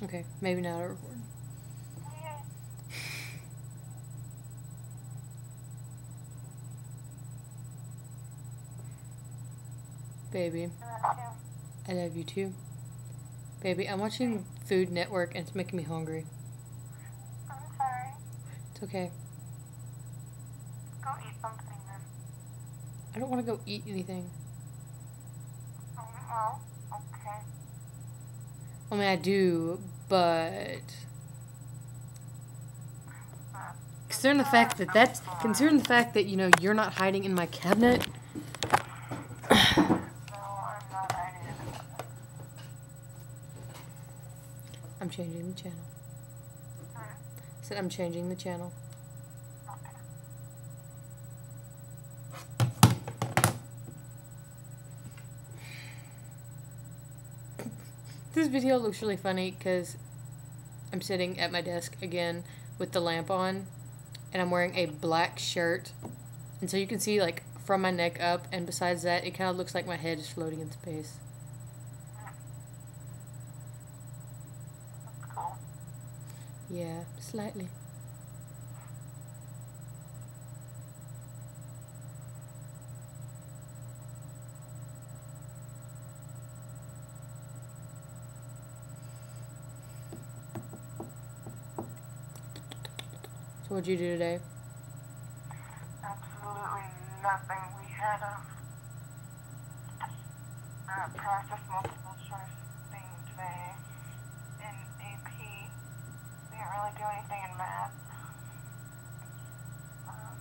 Okay, maybe not a record. Baby, I love you too. Baby, I'm watching Food Network and it's making me hungry. I'm sorry. It's okay. Go eat something then. I don't want to go eat anything. Well, okay. I mean, I do, but considering the fact that you know you're not hiding in my cabinet. No, I'm not hiding it. I'm changing the channel. Hmm? I said I'm changing the channel. Okay. This video looks really funny because I'm sitting at my desk again with the lamp on, and I'm wearing a black shirt, and so you can see like from my neck up, and besides that, it kind of looks like my head is floating in space. That's cool. Yeah, slightly. So what'd you do today? Absolutely nothing. We had a practice multiple choice thing today in AP. We didn't really do anything in math. Um,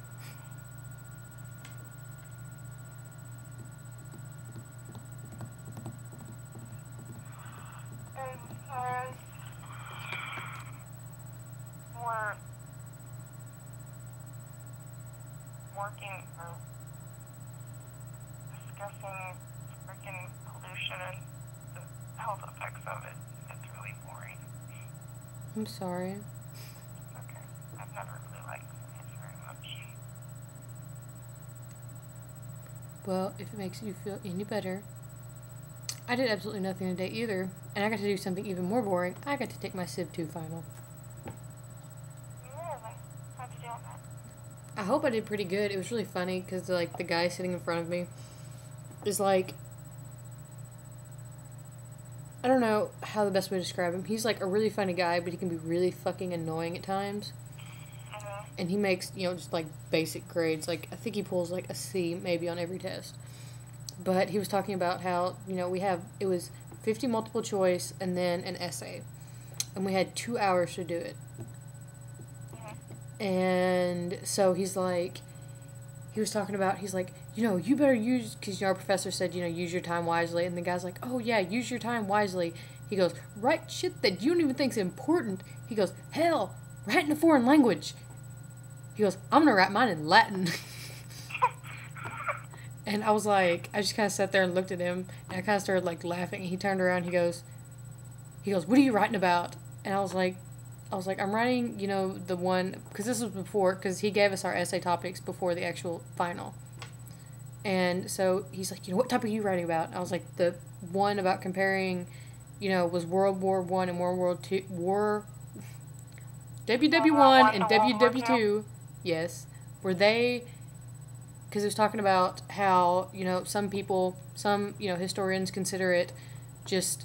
and we're working or discussing freaking pollution and the health effects of it. It's really boring. I'm sorry. It's okay. I've never really liked science very much. Well, if it makes you feel any better, I did absolutely nothing today either, and I got to do something even more boring. I got to take my Civ 2 final. Really? How'd you do on that? I hope I did pretty good. It was really funny because like the guy sitting in front of me is like, I don't know how the best way to describe him. He's like a really funny guy, but he can be really fucking annoying at times. And he makes, you know, just like basic grades. Like I think he pulls like a C maybe on every test. But he was talking about how, you know, it was 50 multiple choice and then an essay. And we had 2 hours to do it. And so he was talking about, he's like, you know, you better use, because our professor said, you know, use your time wisely. And the guy's like, oh yeah, use your time wisely. He goes, write shit that you don't even think is important. He goes, hell, write in a foreign language. He goes, I'm going to write mine in Latin. And I was like, I just kind of sat there and looked at him, and I kind of started like laughing. And he turned around, he goes, what are you writing about? And I was like, I'm writing, you know, the one, because this was before, because he gave us our essay topics before the actual final. And so he's like, you know, what topic are you writing about? And I was like, the one about comparing, you know, was World War One and World War Two, WW1 and WW2, yes, were they, because it was talking about how, you know, some you know, historians consider it just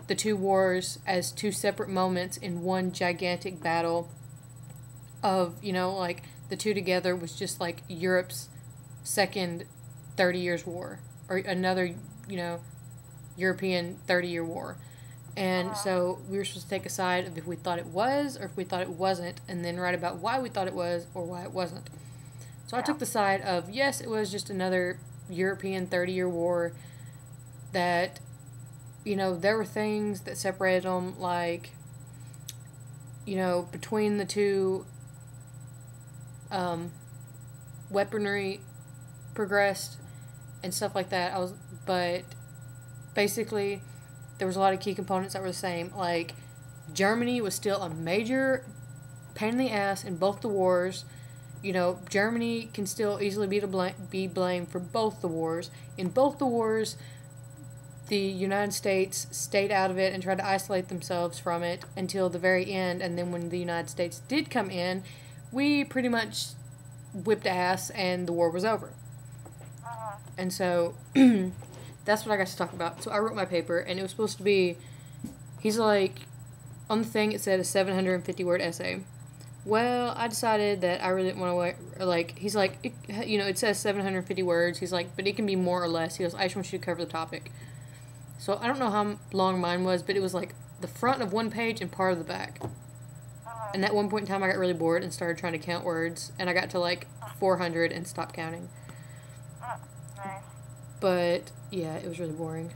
the two wars as two separate moments in one gigantic battle of, you know, like the two together was just like Europe's second 30 years war or another, you know, European 30-year war. And so we were supposed to take a side of if we thought it was or if we thought it wasn't, and then write about why we thought it was or why it wasn't. So I took the side of, yes, it was just another European 30-year war that, you know, there were things that separated them, like, you know, between the two, weaponry progressed and stuff like that. But basically, there was a lot of key components that were the same. Like, Germany was still a major pain in the ass in both the wars. You know, Germany can still easily be blamed for both the wars. In both the wars, the United States stayed out of it and tried to isolate themselves from it until the very end. And then when the United States did come in, we pretty much whipped ass and the war was over. And so that's what I got to talk about. So I wrote my paper, and it was supposed to be, he's like, on the thing it said a 750-word essay. Well, I decided that I really didn't want to, like, he's like, it says 750 words. He's like, but it can be more or less. He goes, I just want you to cover the topic. So I don't know how long mine was, but it was like the front of one page and part of the back. And at one point in time, I got really bored and started trying to count words, and I got to like 400 and stopped counting. Nice. But yeah, it was really boring.